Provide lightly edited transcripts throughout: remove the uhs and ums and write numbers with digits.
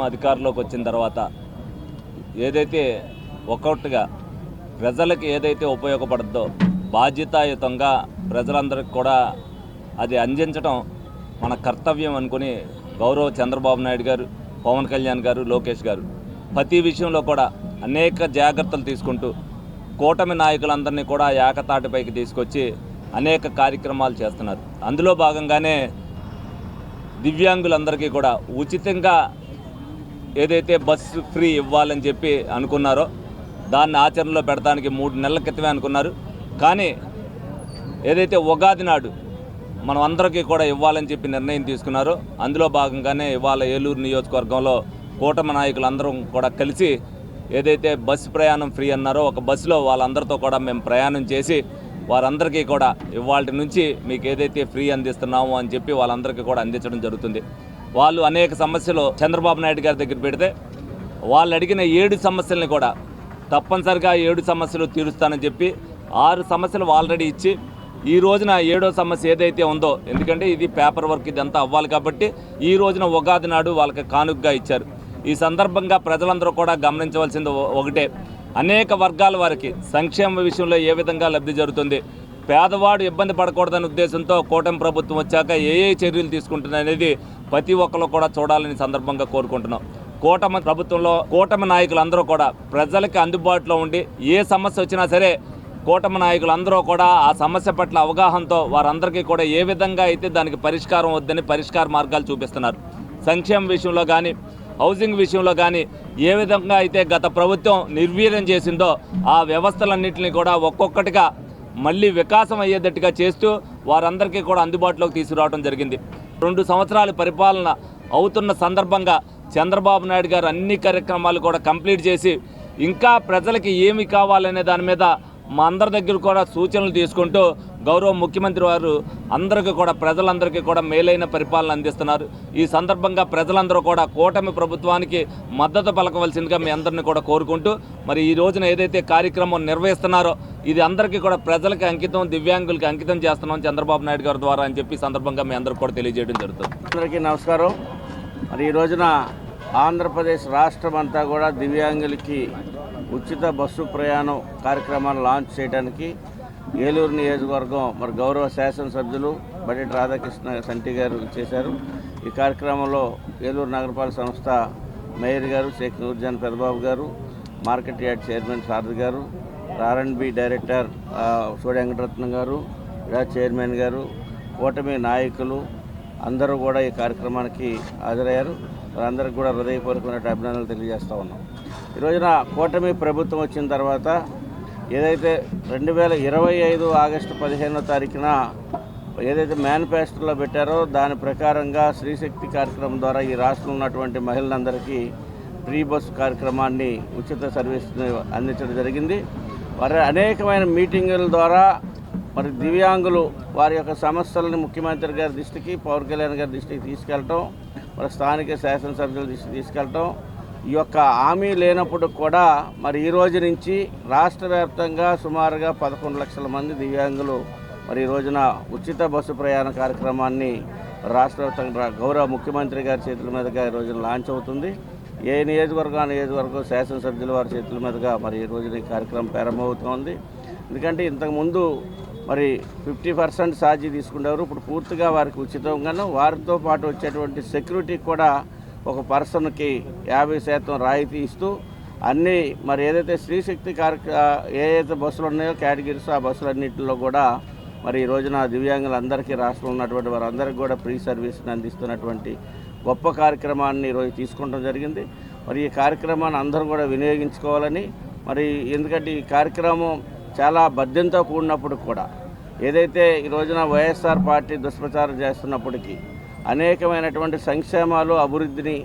అధికారంలోకి వచ్చిన తర్వాత ఏదైతే ఒక్కొక్కటిగా ప్రజలకు ఏదైతే ఉపయోగపడుతుందో బాధ్యతాయుతంగా ప్రజలందరికీ కూడా అది అందించడం మన కర్తవ్యం అనుకుని గౌరవ చంద్రబాబు నాయుడు గారు, పవన్ కళ్యాణ్ గారు, లోకేష్ గారు ప్రతి విషయంలో కూడా అనేక జాగ్రత్తలు తీసుకుంటూ కూటమి నాయకులందరినీ కూడా ఏకతాటిపైకి తీసుకొచ్చి అనేక కార్యక్రమాలు చేస్తున్నారు. అందులో భాగంగానే దివ్యాంగులందరికీ కూడా ఉచితంగా ఏదైతే బస్సు ఫ్రీ ఇవ్వాలని చెప్పి అనుకున్నారో దాన్ని ఆచరణలో పెడతానికి 3 నెలల క్రితమే అనుకున్నారు. కానీ ఏదైతే ఉగాది నాడు మనం అందరికీ కూడా ఇవ్వాలని చెప్పి నిర్ణయం తీసుకున్నారో అందులో భాగంగానే ఇవాళ ఏలూరు నియోజకవర్గంలో కూటమి నాయకులందరం కూడా కలిసి ఏదైతే బస్సు ప్రయాణం ఫ్రీ అన్నారో ఒక బస్సులో వాళ్ళందరితో కూడా మేము ప్రయాణం చేసి వారందరికీ కూడా ఇవాళ నుంచి మీకు ఏదైతే ఫ్రీ అందిస్తున్నామో అని చెప్పి వాళ్ళందరికీ కూడా అందించడం జరుగుతుంది. వాళ్ళు అనేక సమస్యలు చంద్రబాబు నాయుడు గారి దగ్గర పెడితే వాళ్ళు అడిగిన 7 సమస్యలని కూడా తప్పనిసరిగా 7 సమస్యలు తీరుస్తానని చెప్పి 6 సమస్యలు ఆల్రెడీ ఇచ్చి ఈ రోజున 7వ సమస్య ఏదైతే ఉందో, ఎందుకంటే ఇది పేపర్ వర్క్ ఇదంతా అవ్వాలి కాబట్టి ఈ రోజున ఉగాది నాడు వాళ్ళకి కానుకగా ఇచ్చారు. ఈ సందర్భంగా ప్రజలందరూ కూడా గమనించవలసింది ఒకటే, అనేక వర్గాల వారికి సంక్షేమ విషయంలో ఏ విధంగా లబ్ధి జరుగుతుంది, పేదవాడు ఇబ్బంది పడకూడదనే ఉద్దేశంతో కూటమి ప్రభుత్వం వచ్చాక ఏ చర్యలు తీసుకుంటుందనేది ప్రతి ఒక్కరు కూడా చూడాలని సందర్భంగా కోరుకుంటున్నాం. కూటమి ప్రభుత్వంలో కూటమి నాయకులందరూ కూడా ప్రజలకి అందుబాటులో ఉండి ఏ సమస్య వచ్చినా సరే కూటమి నాయకులందరూ కూడా ఆ సమస్య పట్ల అవగాహనతో వారందరికీ కూడా ఏ విధంగా అయితే దానికి పరిష్కారం వద్దని పరిష్కార మార్గాలు చూపిస్తున్నారు. సంక్షేమ విషయంలో కానీ హౌసింగ్ విషయంలో కానీ ఏ విధంగా అయితే గత ప్రభుత్వం నిర్వీర్యం చేసిందో ఆ వ్యవస్థలన్నింటినీ కూడా ఒక్కొక్కటిగా మళ్ళీ వికాసం అయ్యేటట్టుగా చేస్తూ వారందరికీ కూడా అందుబాటులోకి తీసుకురావడం జరిగింది. 2 సంవత్సరాల పరిపాలన అవుతున్న సందర్భంగా చంద్రబాబు నాయుడు గారు అన్ని కార్యక్రమాలు కూడా కంప్లీట్ చేసి ఇంకా ప్రజలకి ఏమి కావాలనే దాని మీద మా అందరి దగ్గర కూడా సూచనలు తీసుకుంటూ గౌరవ ముఖ్యమంత్రి వారు అందరికీ కూడా ప్రజలందరికీ కూడా మేలైన పరిపాలన అందిస్తున్నారు. ఈ సందర్భంగా ప్రజలందరూ కూడా కూటమి ప్రభుత్వానికి మద్దతు పలకవలసిందిగా మీ అందరినీ కూడా కోరుకుంటూ మరి ఈ రోజున ఏదైతే కార్యక్రమం నిర్వహిస్తున్నారో ఇది అందరికీ కూడా ప్రజలకు అంకితం, దివ్యాంగులకి అంకితం చేస్తున్నాం చంద్రబాబు నాయుడు గారి ద్వారా అని చెప్పి సందర్భంగా మీ అందరికీ కూడా తెలియజేయడం జరుగుతుంది. అందరికీ నమస్కారం. మరి ఈ రోజున ఆంధ్రప్రదేశ్ రాష్ట్రం అంతా కూడా దివ్యాంగులకి ఉచిత బస్సు ప్రయాణం కార్యక్రమాన్ని లాంచ్ చేయడానికి ఏలూరు నియోజకవర్గం మరి గౌరవ శాసనసభ్యులు బడ్జెట్ రాధాకృష్ణ సంటి గారు చేశారు. ఈ కార్యక్రమంలో ఏలూరు నగరపాలక సంస్థ మేయర్ గారు షేక్ నూర్జాన్ పెదబాబు గారు, మార్కెట్ యార్డ్ చైర్మన్ సారథి గారు, R&B డైరెక్టర్ సోడి వెంకటరత్నం గారు, చైర్మన్ గారు, కూటమి నాయకులు అందరూ కూడా ఈ కార్యక్రమానికి హాజరయ్యారు. వారందరికీ కూడా హృదయపూర్వకమైన అభినందనలు తెలియజేస్తూ ఉన్నాం. ఈ రోజున కూటమి ప్రభుత్వం వచ్చిన తర్వాత ఏదైతే 2025 ఆగస్టు 15వ తారీఖున ఏదైతే మేనిఫెస్టోలో పెట్టారో దాని ప్రకారంగా స్త్రీశక్తి కార్యక్రమం ద్వారా ఈ రాష్ట్రంలో ఉన్నటువంటి మహిళలందరికీ ఫ్రీ బస్సు కార్యక్రమాన్ని ఉచిత సర్వీస్ని అందించడం జరిగింది. వారి అనేకమైన మీటింగుల ద్వారా మరి దివ్యాంగులు వారి యొక్క సమస్యలను ముఖ్యమంత్రి గారి దృష్టికి, పవన్ కళ్యాణ్ గారి దృష్టికి తీసుకెళ్ళటం, మరి స్థానిక శాసనసభ్యుల దృష్టికి తీసుకెళ్ళటం, ఈ యొక్క హామీ లేనప్పుడు కూడా మరి ఈ రోజు నుంచి రాష్ట్ర వ్యాప్తంగా సుమారుగా 11 లక్షల మంది దివ్యాంగులు మరి ఈ రోజున ఉచిత బస్సు ప్రయాణ కార్యక్రమాన్ని రాష్ట్ర వ్యాప్తంగా గౌరవ ముఖ్యమంత్రి గారి చేతుల మీదుగా ఈ రోజున లాంచ్ అవుతుంది. ఏ నియోజకవర్గం శాసనసభ్యుల వారి చేతుల మీదుగా మరి ఈ రోజున ఈ కార్యక్రమం ప్రారంభమవుతోంది. ఎందుకంటే ఇంతకుముందు మరి 50% ఛార్జీ తీసుకునేవారు, ఇప్పుడు పూర్తిగా వారికి ఉచితంగాను, వారితో పాటు వచ్చేటువంటి సెక్యూరిటీకి కూడా ఒక పర్సన్కి 50% రాయితీ ఇస్తూ అన్నీ మరి ఏదైతే స్త్రీశక్తి ఏదైతే బస్సులు ఉన్నాయో కేటగిరీస్ ఆ బస్సులన్నింటిలో కూడా మరి ఈ రోజున దివ్యాంగులందరికీ రాష్ట్రంలో ఉన్నటువంటి వారందరికీ కూడా ఫ్రీ సర్వీస్ని అందిస్తున్నటువంటి గొప్ప కార్యక్రమాన్ని ఈరోజు తీసుకుంటం జరిగింది. మరి ఈ కార్యక్రమాన్ని అందరూ కూడా వినియోగించుకోవాలని, మరి ఎందుకంటే ఈ కార్యక్రమం చాలా బద్యంతో కూడినప్పుడు కూడా ఏదైతే ఈ రోజున వైఎస్ఆర్ పార్టీ దుష్ప్రచారం చేస్తున్నప్పటికీ అనేకమైనటువంటి సంక్షేమాలు అభివృద్ధిని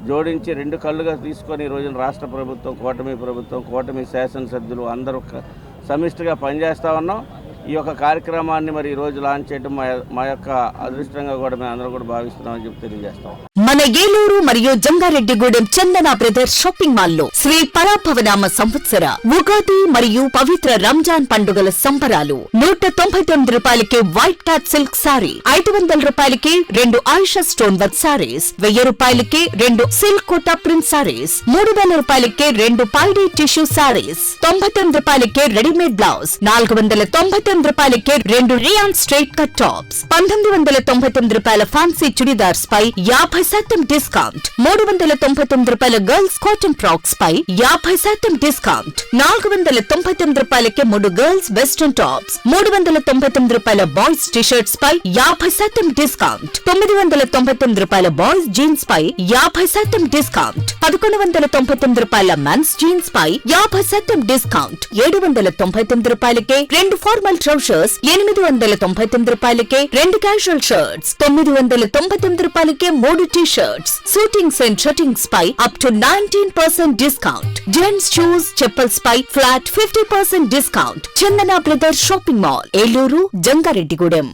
జోడించి రెండు కళ్ళుగా తీసుకొని ఈ రోజున రాష్ట్ర ప్రభుత్వం, కూటమి శాసనసభ్యులు అందరూ సమిష్టిగా పనిచేస్తూ ఉన్నాం. ఈ యొక్క కార్యక్రమాన్ని మరి ఈ రోజు లాంచ్ చేయడం మా యొక్క అదృష్టంగా కూడా మేము అందరూ కూడా భావిస్తున్నామని చెప్పి తెలియజేస్తాం. మన ఏలూరు మరియు జంగారెడ్డిగూడెం చందన బ్రదర్స్ షాపింగ్ మాల్ లో శ్రీ పరాభవనామ సంవత్సర ఉగాది మరియు పవిత్ర రంజాన్ పండుగల సంబరాలు. 199 రూపాయలకి వైట్ క్యాట్ సిల్క్ సారీ, 500 రూపాయలకి 2 ఆయిషా స్టోన్ వర్క్ సారీస్, 1000 రూపాయలకి 2 సిల్క్ కోటా ప్రింట్ సారీస్, 300 రూపాయలకి 2 పైడీ టిష్యూ సారీస్, 99 రూపాయలకి రెడీమేడ్ బ్లౌజ్, 499 రూపాయలకి 2 రియాన్ స్ట్రైట్ కట్ టాప్స్, 1999 రూపాయల ఫ్యాన్సీ చుడిదార్స్ పై 50% డిస్కౌంట్, 399 రూపాయల గర్ల్స్ కాటన్ ఫ్రాక్స్ పై 50% డిస్కౌంట్, 499 రూపాయలకి 3 గర్ల్స్ వెస్టర్న్ టాప్స్, 399 రూపాయల బాయ్స్ టీషర్ట్స్ పై 50% డిస్కౌంట్, 999 రూపాయల బాయ్స్ జీన్స్ పై 50% డిస్కౌంట్, 1199 రూపాయల మెన్స్ జీన్స్ పై 50% డిస్కౌంట్, 799 రూపాయలకి 2 ఫార్మల్ ట్రౌజర్స్, 899 రూపాయలకి 2 క్యాజువల్ షర్ట్స్, 999 రూపాయలకి 3 టీ-షర్ట్స్, షూటింగ్స్ అండ్ షర్టింగ్స్ పై up to 19% discount, gents shoes chappals పై flat 50% discount. Chandana brothers shopping mall, Eluru, Jangareddygudem.